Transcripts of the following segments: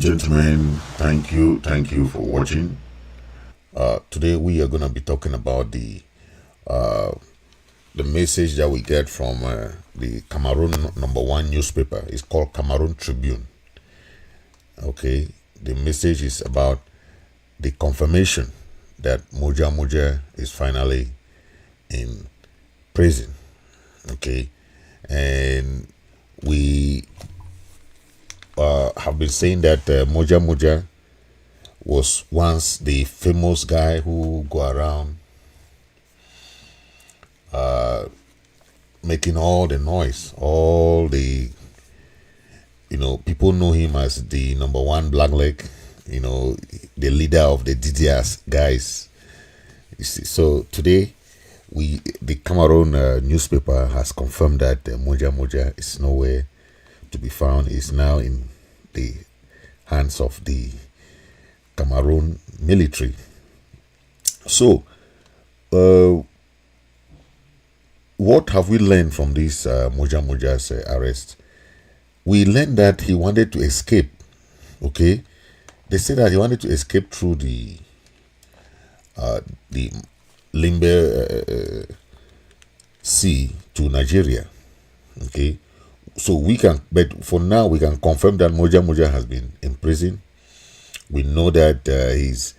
and gentlemen, thank you for watching. Today we are going to be talking about the message that we get from the Cameroon #1 newspaper. It's called Cameroon Tribune. Okay, the message is about the confirmation that Moja is finally in prison. Okay, and we have been saying that Moja was once the famous guy who go around making all the noise, all the, people know him as the #1 black leg, the leader of the DDS guys. You see, so today the Cameroon newspaper has confirmed that Moja is nowhere to be found. Is now in the hands of the Cameroon military. So, what have we learned from this Moja's arrest? We learned that he wanted to escape. Okay, they said that he wanted to escape through the Limbe Sea to Nigeria. Okay, so but for now we can confirm that Moja has been in prison. We know that he's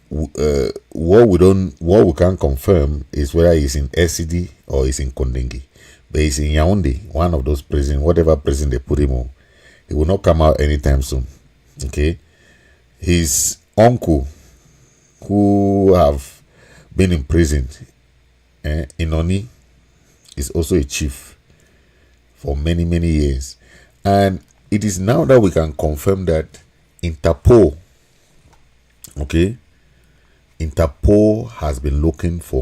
what we can't confirm is whether he's in SCD or he's in Kondengui. But he's in Yaoundé, one of those prisons, whatever prison they put him on. He will not come out anytime soon. Okay, his uncle, who have been in prison, Inoni, is also a chief for many years, and it is now that we can confirm that Interpol has been looking for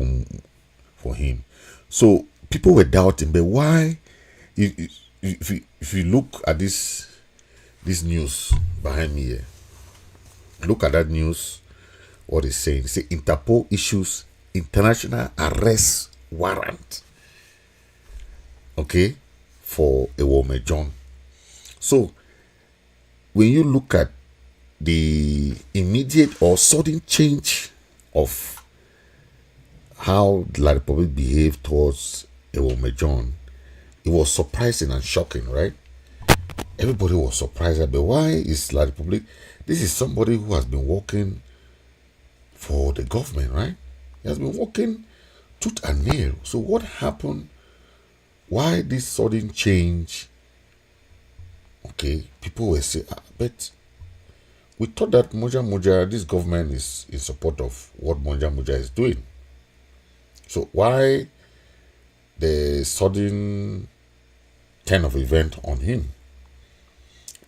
him. So people were doubting, but why? If you look at this news behind me here, look at that news. What it's saying? Say Interpol issues international arrest warrant. Okay, for Ewome John. So when you look at the immediate or sudden change of how the Republic behaved towards Ewome John, it was surprising and shocking, right? Everybody was surprised, but why is La Republic? This is somebody who has been working for the government, right? He has been working tooth and nail. So what happened? Why this sudden change? Okay, people will say, but we thought that Moja, this government is in support of what Moja is doing. So why the sudden turn of event on him?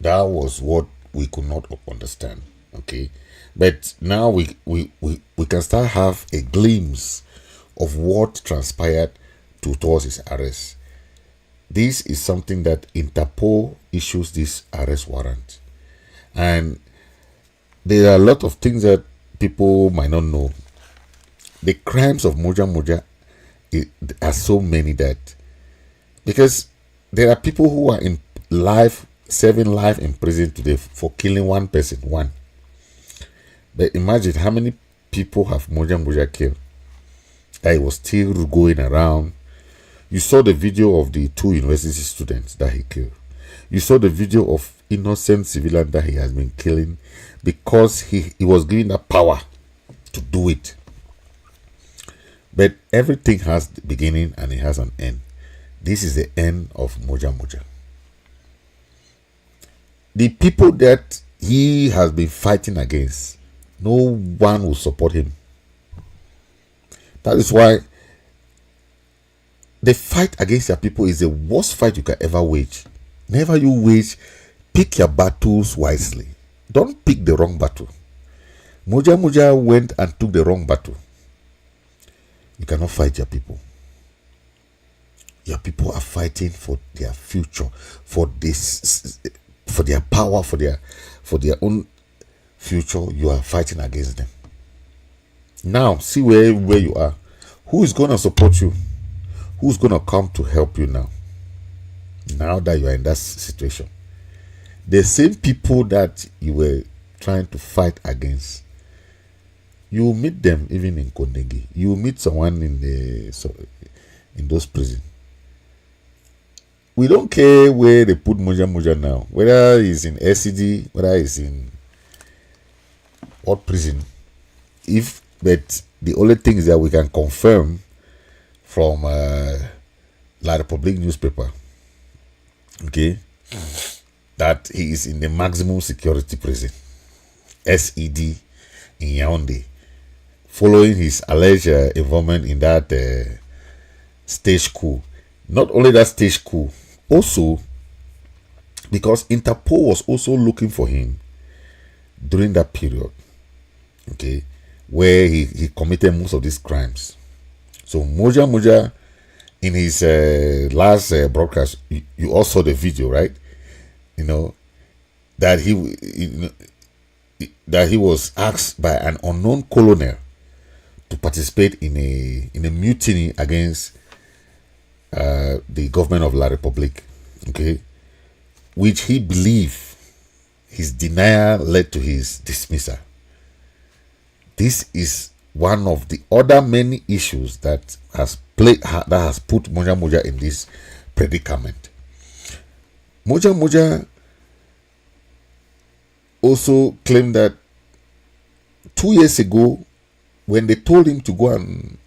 That was what we could not understand. Okay, but now we can start have a glimpse of what transpired towards his arrest. This is something that Interpol issues this arrest warrant, and there are a lot of things that people might not know. The crimes of Moja are so many that, because there are people who are in serving life in prison today for killing one person. But imagine how many people have Moja killed. That he was still going around. You saw the video of the 2 university students that he killed. You saw the video of innocent civilians that he has been killing because he was given that power to do it. But everything has the beginning and it has an end. This is the end of Moja. The people that he has been fighting against, no one will support him. That is why the fight against your people is the worst fight you can ever wage. Never you wage. Pick your battles wisely. Don't pick the wrong battle. Moja went and took the wrong battle. You cannot fight your people. Your people are fighting for their future, for their power, for their own future. You are fighting against them. Now see where you are. Who is going to support you? Who's going to come to help you now? Now that you are in that situation, the same people that you were trying to fight against, you will meet them even in Kondengui. You will meet someone in those prisons. We don't care where they put Moja now, whether he's in SCD, whether he's in what prison. But the only thing is that we can confirm from La Republique newspaper, okay, that he is in the maximum security prison, SED, in Yaoundé, following his alleged involvement in that stage coup. Not only that stage coup, also because Interpol was also looking for him during that period, okay, where he committed most of these crimes. So Moja, in his last broadcast, you all saw the video, right? You know that he was asked by an unknown colonel to participate in a mutiny against the government of La Republique, okay, which he believed his denial led to his dismissal. This is one of the other many issues that has put Moja in this predicament. Moja also claimed that 2 years ago, when they told him to go and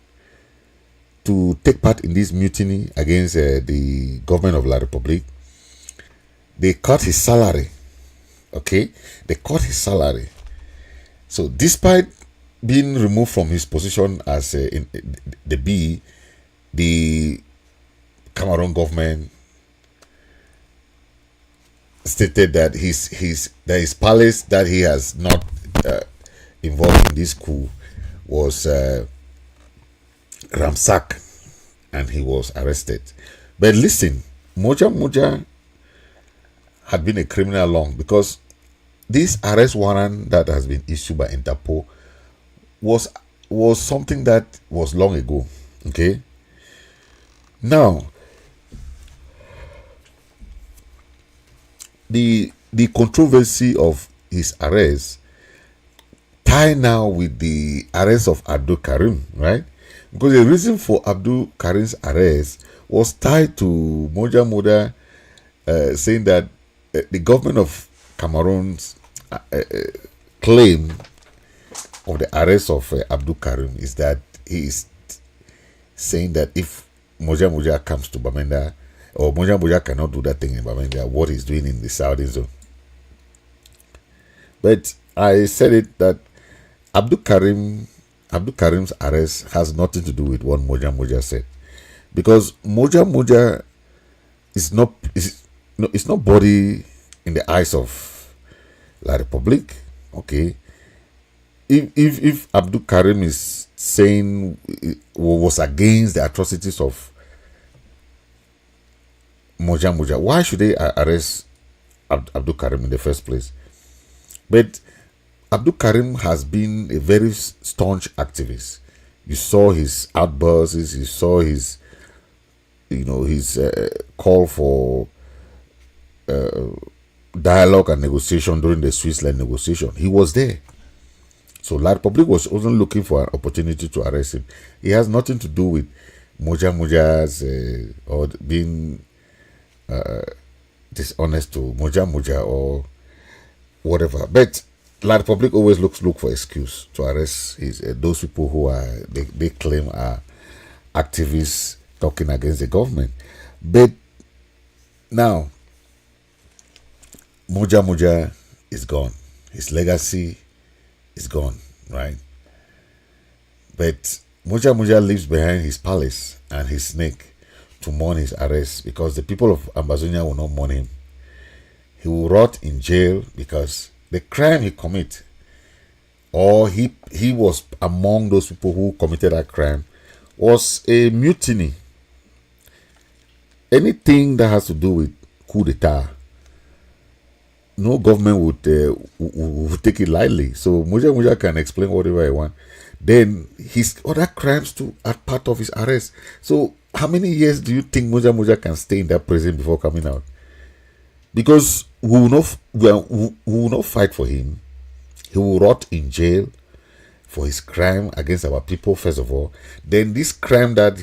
to take part in this mutiny against the government of La Republique, they cut his salary. Okay, they cut his salary. So, despite being removed from his position as in the B, the Cameroon government stated that his palace that he has not involved in this coup was ransacked and he was arrested. But listen, Moja had been a criminal long, because this arrest warrant that has been issued by Interpol was something that was long ago. Okay. Now, the controversy of his arrest tie now with the arrest of Abdul Karim, right? Because the reason for Abdul Karim's arrest was tied to Moja saying that the government of Cameroon's claim of the arrest of Abdul Karim is that he is saying that if Moja comes to Bamenda, or Moja cannot do that thing in Bamenda, what he's doing in the Southern Zone. But I said it that Abdul Karim's arrest has nothing to do with what Moja said, because Moja is not body in the eyes of La Republique. Okay, if Abdul Karim is saying was against the atrocities of Moja, why should they arrest Abdul Karim in the first place? But Abdul Karim has been a very staunch activist. You saw his outbursts, you saw his call for dialogue and negotiation during the Switzerland negotiation. He was there. So La Republique was also looking for an opportunity to arrest him. It has nothing to do with Moja's or being dishonest to Moja or whatever. But La Republique always look for excuse to arrest those people who they claim are activists talking against the government. But now Moja is gone. His legacy is gone, right? But Moja leaves behind his palace and his snake to mourn his arrest, because the people of Ambazonia will not mourn him. He will rot in jail because the crime he committed, or he was among those people who committed that crime, was a mutiny. Anything that has to do with coup d'etat, no government would take it lightly. So Moja can explain whatever he wants. Then his other crimes too are part of his arrest. So how many years do you think Moja can stay in that prison before coming out? because we will not fight for him. He will rot in jail for his crime against our people, first of all. Then this crime that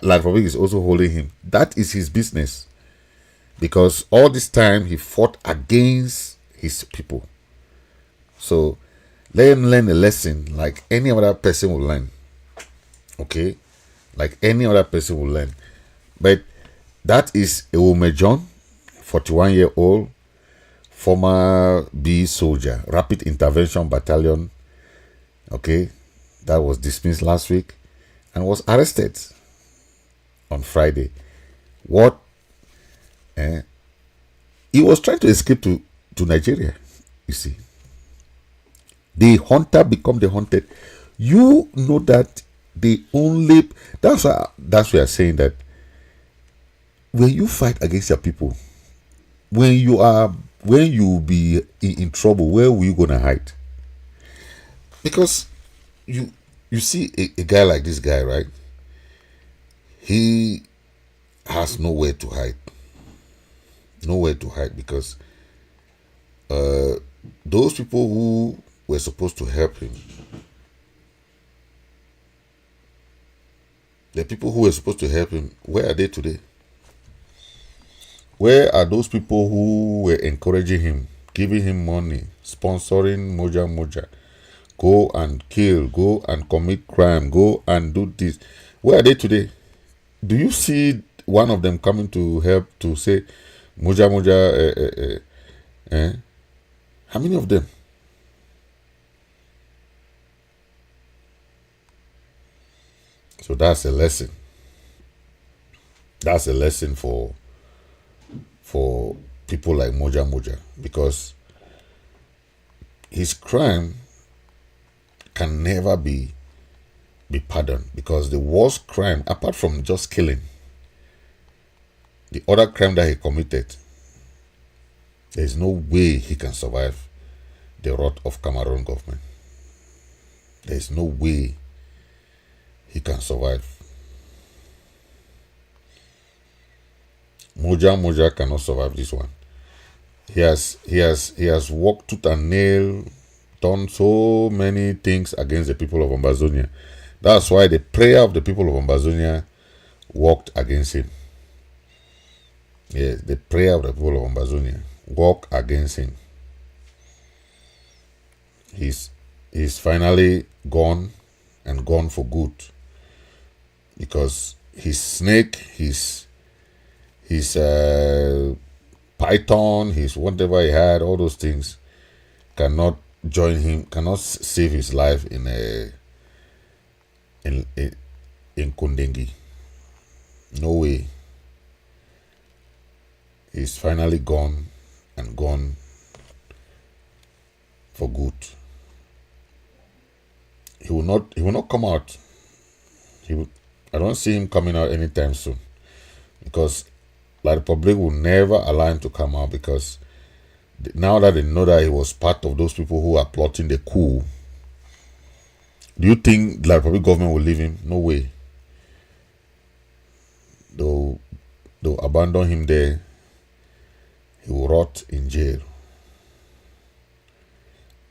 La Republic is also holding him, that is his business. Because all this time he fought against his people. So let him learn a lesson like any other person will learn. Okay? Like any other person will learn. But that is Ewume John, 41-year-old, former B soldier, Rapid Intervention Battalion. Okay, that was dismissed last week and was arrested on Friday. What? He was trying to escape to Nigeria. You see, the hunter become the hunted. You know that the only that's why we are saying that when you fight against your people, when you be in trouble, where will you gonna hide? Because you see a guy like this guy, right? He has nowhere to hide. Nowhere to hide because those people who were supposed to help him, the people who were supposed to help him, where are they today? Where are those people who were encouraging him, giving him money, sponsoring Moja? Go and kill, go and commit crime, go and do this. Where are they today? Do you see one of them coming to help to say, Moja, How many of them? So that's a lesson. That's a lesson for people like Moja, because his crime can never be pardoned, because the worst crime, apart from just killing, the other crime that he committed, there is no way he can survive the wrath of Cameroon government. There is no way he can survive. Moja cannot survive this one. He has walked tooth and nail, done so many things against the people of Ambazonia. That's why the prayer of the people of Ambazonia worked against him. Yes, the prayer of the people of Ambazonia worked against him. He's finally gone, and gone for good, because his snake, his python, his whatever he had, all those things cannot join him, cannot save his life in Kondengui. No way. He's finally gone, and gone for good. He will not come out. I don't see him coming out anytime soon, because La Republic will never allow him to come out, because now that they know that he was part of those people who are plotting the coup, do you think the La Republic government will leave him? No way. They'll abandon him there. He will rot in jail.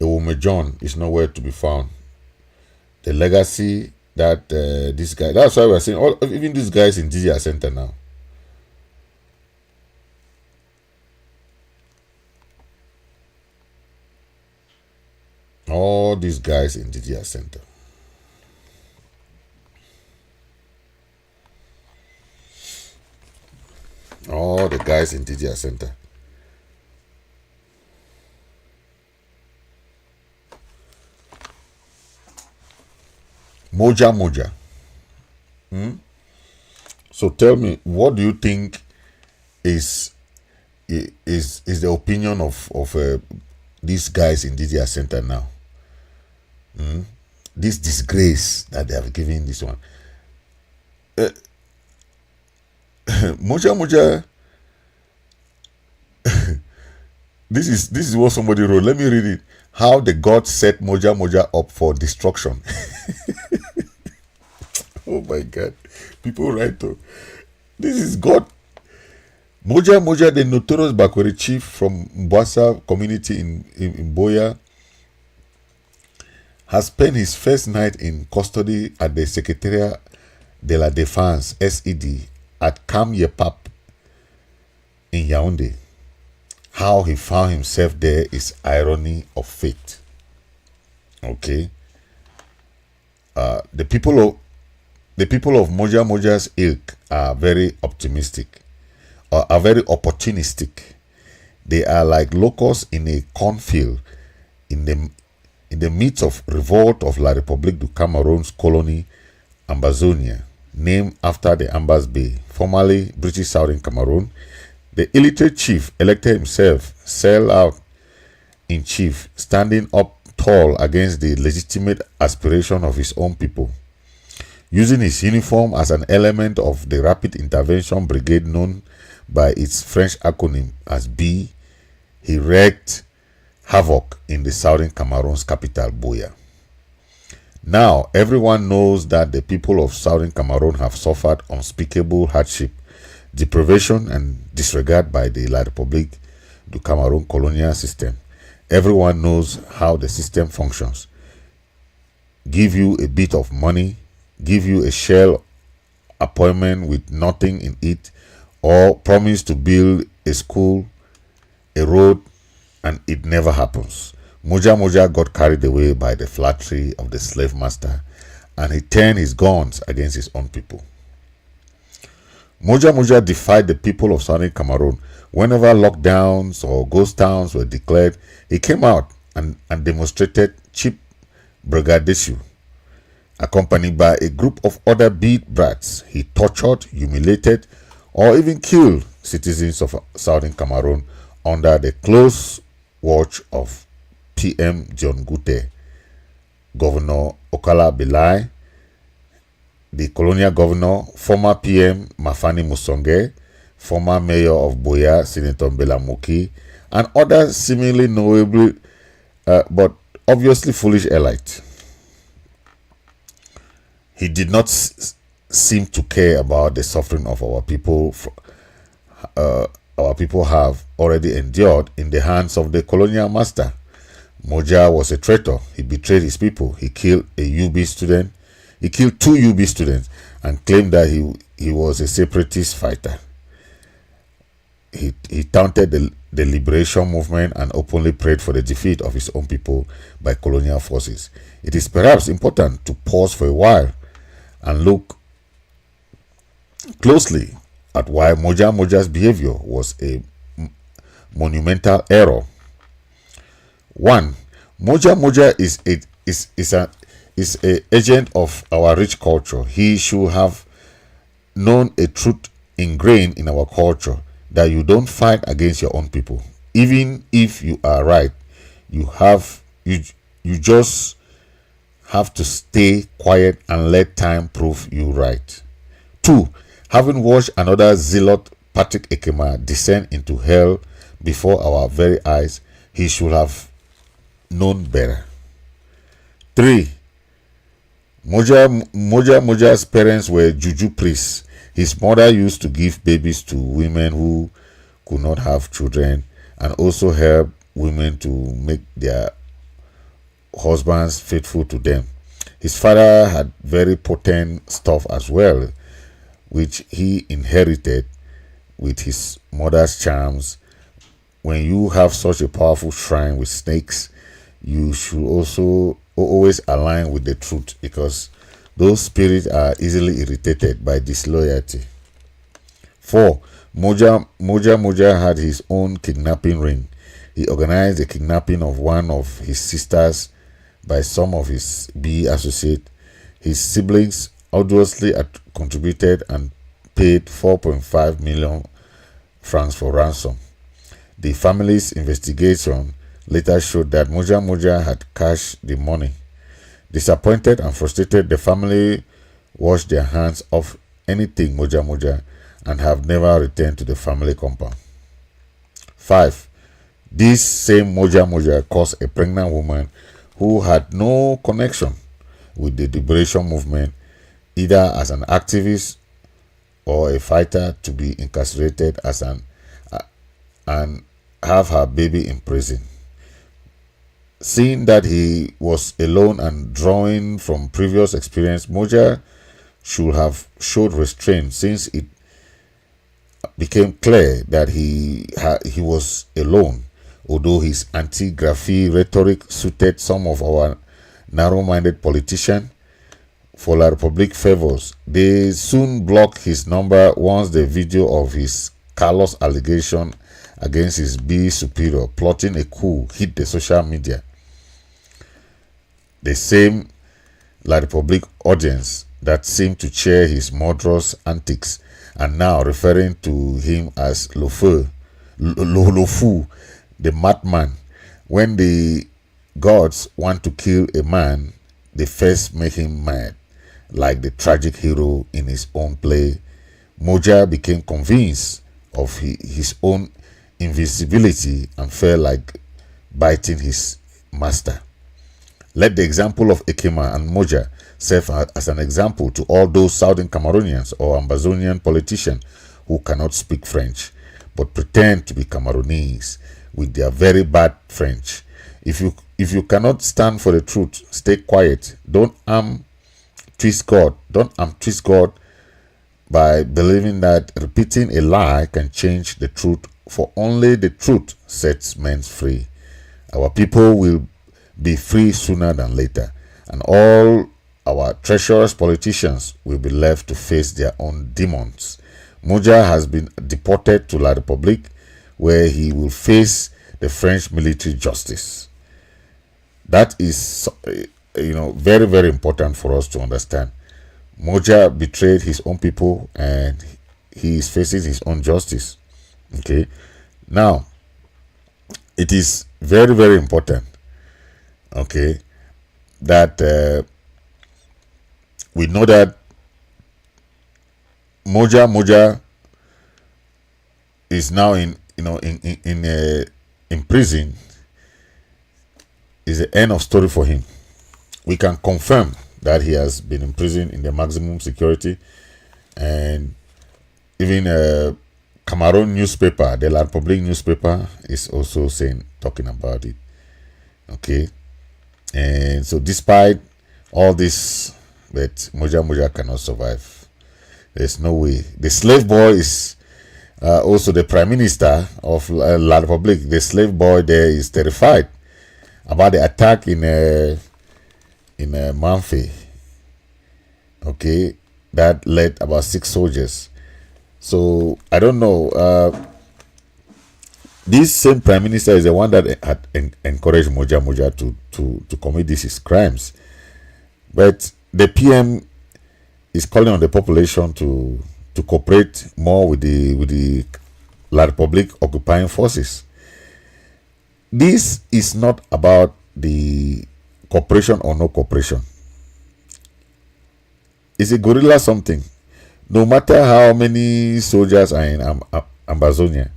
Ewume John is nowhere to be found. The legacy that this guy, that's why we're saying, even these guys in DDR Center now. All these guys in DDR Center. All the guys in DDR Center. Moja. So tell me, what do you think is the opinion of these guys in DDR Center now? This disgrace that they have given this one. Moja. This is what somebody wrote. Let me read it. How the gods set Moja up for destruction. Oh my God. People write to. This is God. Moja Moja, the notorious Bakweri chief from Mbwasa community in Boya, has spent his first night in custody at the Secretariat de la Défense (SED) at Kam Yepap in Yaoundé. How he found himself there is irony of fate. Okay, the people of Moja Moja's ilk are very optimistic, or are very opportunistic. They are like locusts in a cornfield in the midst of revolt of La République du Cameroon's colony Ambazonia, named after the Ambas Bay, formerly British Southern Cameroon. The illiterate chief elected himself sell-out in chief, standing up tall against the legitimate aspiration of his own people. Using his uniform as an element of the Rapid Intervention Brigade known by its French acronym as B, he wreaked havoc in the southern Cameroon's capital, Buea. Now, everyone knows that the people of southern Cameroon have suffered unspeakable hardship, deprivation, and disregard by the La République du Cameroon colonial system. Everyone knows how the system functions. Give you a bit of money, give you a shell appointment with nothing in it, or promise to build a school, a road, and it never happens. Moja Moja got carried away by the flattery of the slave master, and he turned his guns against his own people. Moja Moja defied the people of southern Cameroon. Whenever lockdowns or ghost towns were declared, he came out and demonstrated cheap brigandage. Accompanied by a group of other beat brats, he tortured, humiliated, or even killed citizens of southern Cameroon under the close watch of PM John Gute, Governor Okala Belai, the colonial governor, former PM Mafani Musonge, former mayor of Boya, Senator Mbela Moki, and other seemingly knowable but obviously foolish elite. He did not seem to care about the suffering of our people have already endured in the hands of the colonial master. Moja was a traitor. He betrayed his people. He killed a UB student. He killed 2 UB students and claimed that he was a separatist fighter. He taunted the liberation movement and openly prayed for the defeat of his own people by colonial forces. It is perhaps important to pause for a while and look closely at why Moja Moja's behavior was a monumental error. 1. Moja Moja is an agent of our rich culture. He should have known a truth ingrained in our culture, that you don't fight against your own people. Even if you are right, you just have to stay quiet and let time prove you right. 2. Having watched another zealot, Patrick Ekema, descend into hell before our very eyes, he should have known better. 3. Moja's parents were juju priests. His mother used to give babies to women who could not have children, and also help women to make their husbands faithful to them. His father had very potent stuff as well, which he inherited with his mother's charms. When you have such a powerful shrine with snakes, you should also always align with the truth, because those spirits are easily irritated by disloyalty. 4. Moja had his own kidnapping ring. He organized the kidnapping of one of his sisters by some of his B associates. His siblings arduously contributed and paid 4.5 million francs for ransom. The family's investigation later showed that Moja had cashed the money. Disappointed and frustrated, the family washed their hands off anything Moja and have never returned to the family compound. 5. This same Moja caused a pregnant woman who had no connection with the liberation movement, either as an activist or a fighter, to be incarcerated as an and have her baby in prison. Seeing that he was alone and drawing from previous experience, Moja should have showed restraint, since it became clear that he was alone. Although his anti-graffiti rhetoric suited some of our narrow-minded politicians for La Republique favors, they soon blocked his number once the video of his callous allegation against his B superior plotting a coup hit the social media. The same La Republique audience that seemed to cheer his murderous antics and now referring to him as Le Fou, the madman. When the gods want to kill a man, they first make him mad, like the tragic hero in his own play. Moja became convinced of his own invincibility and felt like biting his master. Let the example of Ekema and Moja serve as an example to all those Southern Cameroonians or Ambazonian politicians who cannot speak French but pretend to be Cameroonese with their very bad French. If you cannot stand for the truth, stay quiet. Don't twist God. Don't twist God by believing that repeating a lie can change the truth, for only the truth sets men free. Our people will be free sooner than later, and all our treacherous politicians will be left to face their own demons. Moja has been deported to La Republique, where he will face the French military justice. That is, very, very important for us to understand. Moja betrayed his own people and he is facing his own justice. Okay. Now, it is very, very important, okay, that we know that Moja is now in prison. Is the end of story for him. We can confirm that he has been in prison in the maximum security, and even Cameroon newspaper, the La Republique newspaper, is also talking about it. Okay, and so despite all this, but Moja cannot survive. There's no way. The slave boy is also the prime minister of La Republique. The slave boy there is terrified about the attack in Manfe. Okay, that led about 6 soldiers. So I don't know. This same prime minister is the one that had encouraged Moja to commit these crimes. But the PM is calling on the population to cooperate more with the La Republique occupying forces. This is not about the cooperation or no cooperation. It's a guerrilla something. No matter how many soldiers are in Ambazonia,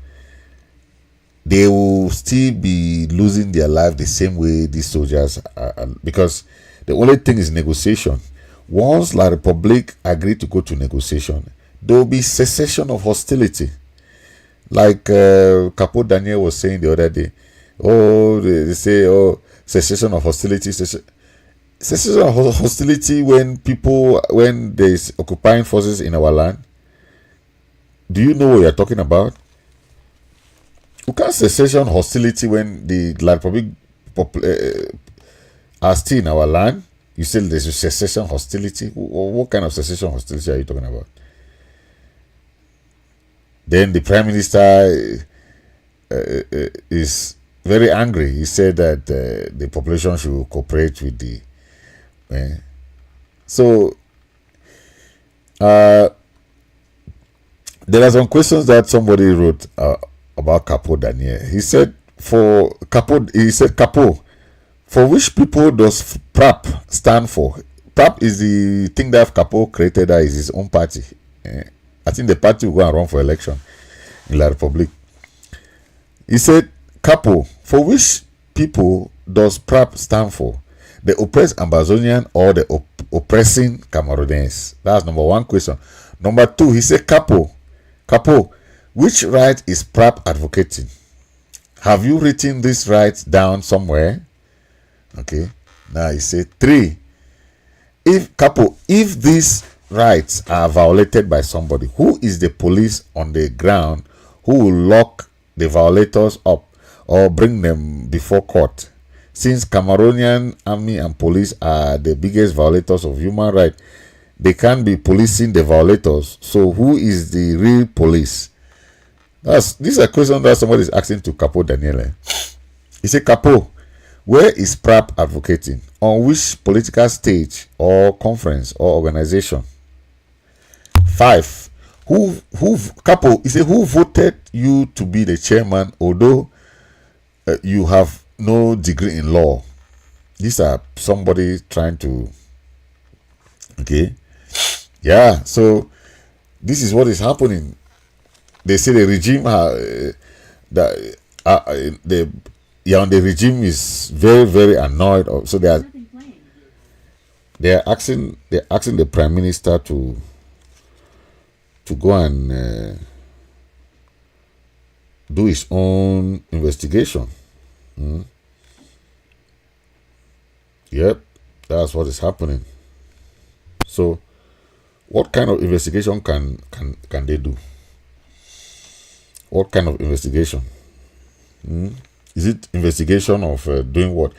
they will still be losing their life the same way these soldiers are, because the only thing is negotiation. Once La Republique agree to go to negotiation, there will be cessation of hostility. Like Capo Daniel was saying the other day. Oh, they say, oh, cessation of hostility. Cessation of hostility when there's occupying forces in our land. Do you know what you're talking about? You can't cessation hostility when the La Republique are still in our land. You say there's a cessation hostility. What kind of cessation hostility are you talking about? Then the prime minister is very angry. He said that the population should cooperate with the. So there are some questions that somebody wrote about Capo Daniel. He said Capo, for which people does PRAP stand for? PRAP is the thing that Capo created, that is his own party. I think the party will go and run for election in La Republique. He said, Capo, for which people does PRAP stand for? The oppressed Ambazonian or the oppressing Cameroonese? That's number one question. Number two, he said, Capo, which right is PRAP advocating? Have you written this right down somewhere? Okay. Now he said 3. If these rights are violated by somebody, who is the police on the ground who will lock the violators up or bring them before court? Since Cameroonian army and police are the biggest violators of human rights, they can't be policing the violators. So who is the real police? These are questions that somebody is asking to Capo Daniele. He said, Capo, where is PRAP advocating? On which political stage or conference or organization? 5. Capo, he said, who voted you to be the chairman, although you have no degree in law? These are somebody trying to, okay, yeah. So this is what is happening. They say the regime, the regime is very, very annoyed. So they're asking the prime minister to go and do his own investigation. Yep, that's what is happening. So, what kind of investigation can they do? What kind of investigation? Is it investigation of doing what?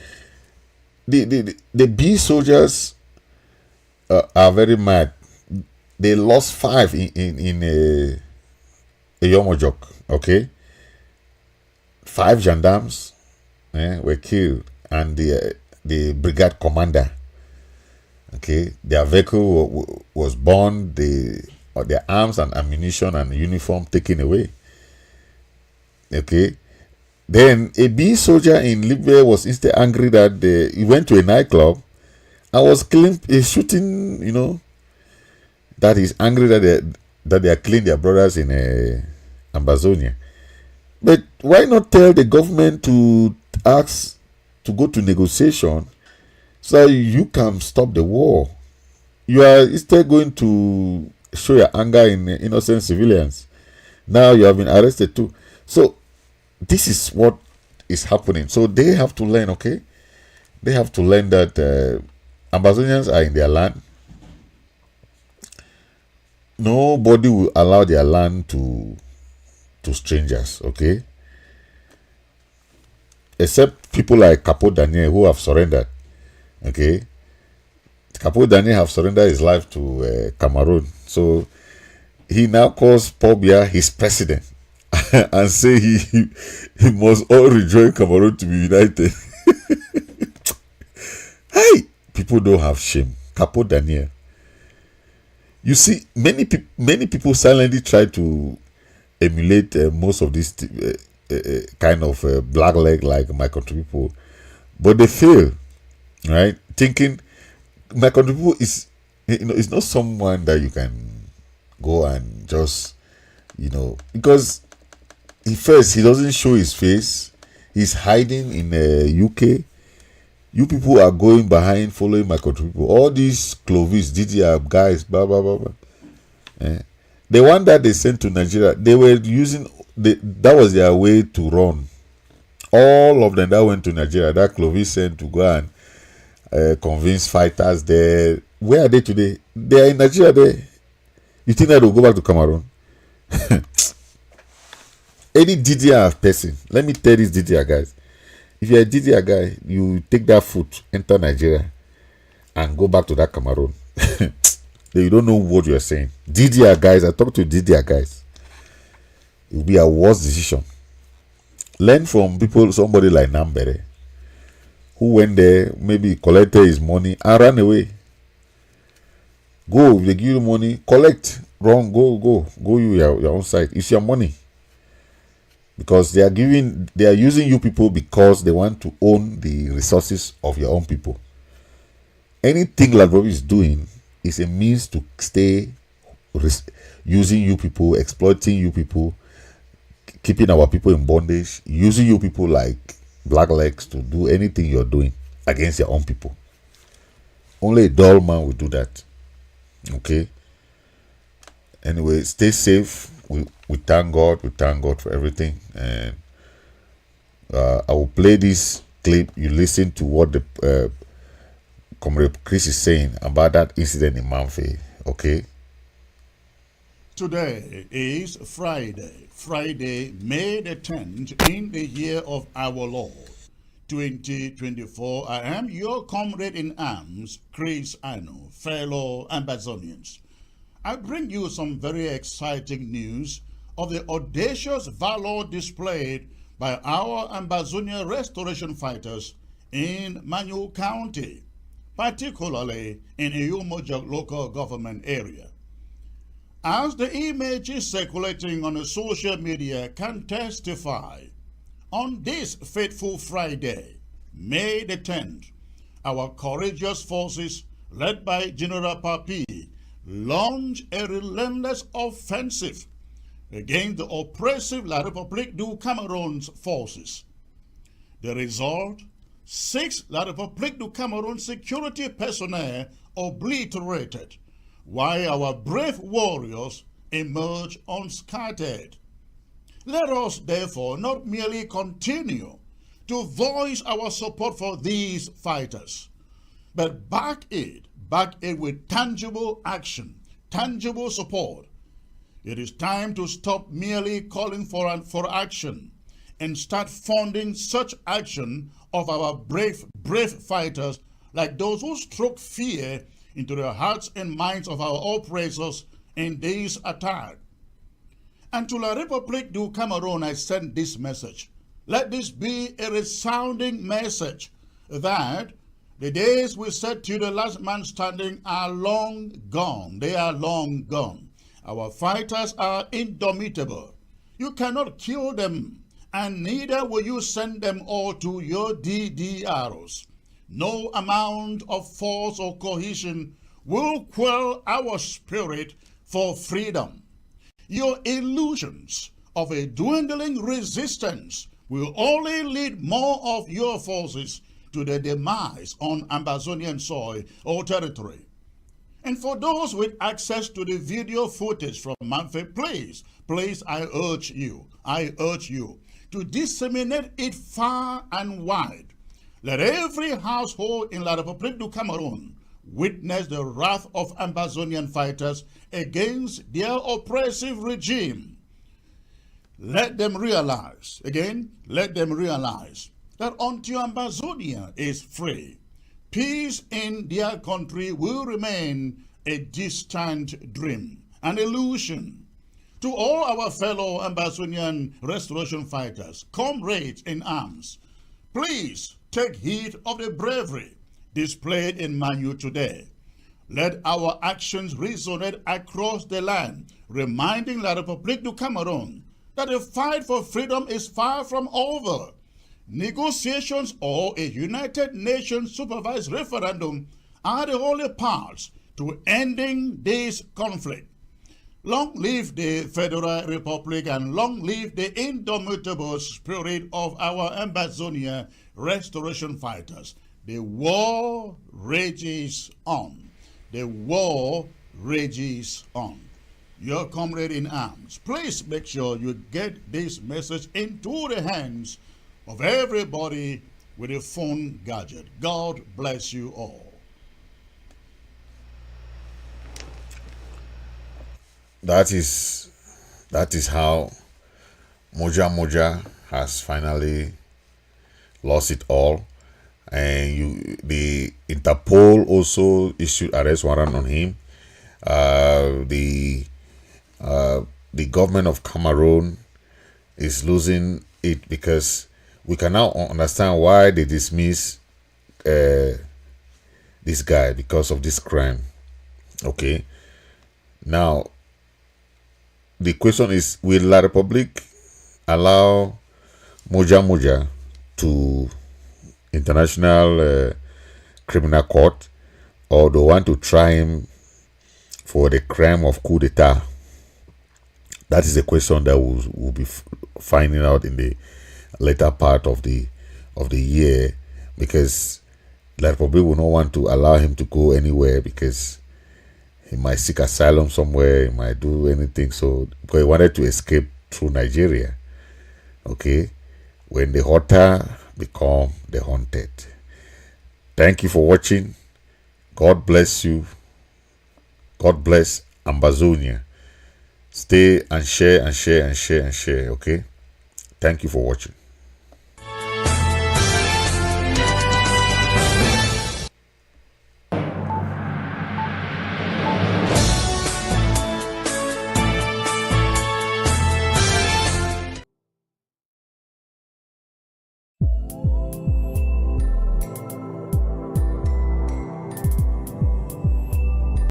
The B soldiers are very mad. They lost 5 in a Yomojok. Okay, 5 gendarmes were killed, and the brigade commander. Okay, their vehicle was burned. Their arms and ammunition and uniform taken away. Okay, then a B soldier in Libya was instead angry that he went to a nightclub and was shooting. That he's angry that they are killing their brothers in Amazonia. But why not tell the government to ask to go to negotiation so that you can stop the war? You are instead going to show your anger in innocent civilians. Now you have been arrested too. So this is what is happening. So they have to learn, okay? They have to learn that Amazonians are in their land. Nobody will allow their land to strangers, okay? Except people like Capo Daniel who have surrendered, okay? Capo Daniel have surrendered his life to Cameroon. So he now calls Paul Biya his president and say he must all rejoin Cameroon to be united. Hey, people don't have shame. Capo Daniel. You see, many people silently try to emulate most of this kind of black leg like my country people, but they fail, right? Thinking my country people is, it's not someone that you can go and just, because he doesn't show his face. He's hiding in UK. You people are going behind following my country people. All these Clovis, DDR guys, blah blah blah blah. The one that they sent to Nigeria, they were using that was their way to run. All of them that went to Nigeria, that Clovis sent to go and convince fighters there. Where are they today? They are in Nigeria there. You think that will go back to Cameroon? Any DDR person, let me tell these DDR guys. If you're a DDR guy, you take that foot, enter Nigeria, and go back to that Cameroon. You don't know what you're saying. DDR guys, I talk to DDR guys. It will be a worse decision. Learn from somebody like Nambere, who went there, maybe collected his money and ran away. Go, if they give you money, collect, run, go your own side. It's your money. Because they are using you people because they want to own the resources of your own people. Anything Ladbrokes is doing is a means to stay using you people, exploiting you people, keeping our people in bondage, using you people like black legs to do anything you're doing against your own people. Only a dull man will do that. Okay? Anyway, stay safe. We thank God. We thank God for everything. And I will play this clip. You listen to what the Comrade Chris is saying about that incident in Manfe. Okay. Today is Friday, May the 10th, in the year of our Lord, 2024. I am your comrade in arms, Chris Ano, fellow Ambazonians. I bring you some very exciting news of the audacious valor displayed by our Ambazonia restoration fighters in Manu County, particularly in Moja local government area. As the images circulating on the social media can testify, on this fateful Friday, May the 10th, our courageous forces, led by General Papi, launched a relentless offensive against the oppressive La République du Cameroon's forces. The result, 6 La République du Cameroon security personnel obliterated, while our brave warriors emerge unscattered. Let us therefore not merely continue to voice our support for these fighters, but back it with tangible action, tangible support. It is time to stop merely calling for action and start funding such action of our brave fighters, like those who struck fear into the hearts and minds of our oppressors in this attack. And to La République du Cameroon, I send this message. Let this be a resounding message that the days we said to the last man standing are long gone. They are long gone. Our fighters are indomitable. You cannot kill them, and neither will you send them all to your DDRs. No amount of force or cohesion will quell our spirit for freedom. Your illusions of a dwindling resistance will only lead more of your forces to their demise on Ambazonian soil or territory. And for those with access to the video footage from Manfe, please, I urge you to disseminate it far and wide. Let every household in La République du Cameroon witness the wrath of Ambazonian fighters against their oppressive regime. Let them realize that until Ambazonia is free, peace in their country will remain a distant dream, an illusion. To all our fellow Ambazonian restoration fighters, comrades in arms, please take heed of the bravery displayed in Manu today. Let our actions resonate across the land, reminding La République du Cameroon that the fight for freedom is far from over. Negotiations or a United Nations supervised referendum are the only paths to ending this conflict. Long live the Federal Republic and long live the indomitable spirit of our Ambazonia restoration fighters. The war rages on. The war rages on. Your comrade in arms, please make sure you get this message into the hands of everybody with a phone gadget. God bless you all. That is how Moja has finally lost it all, and the Interpol also issued arrest warrant on him. The government of Cameroon is losing it because we can now understand why they dismiss this guy because of this crime. Okay, now the question is, will La République allow Moja to International Criminal Court, or they want to try him for the crime of coup d'etat? That is a question that we'll be finding out in the later part of the year, because La République will not want to allow him to go anywhere because he might seek asylum somewhere, he might do anything. So, because he wanted to escape through Nigeria. Okay. when the hunter become the hunted. Thank you for watching. God bless you. God bless Ambazonia. Stay and share and share and share and share, okay? Thank you for watching.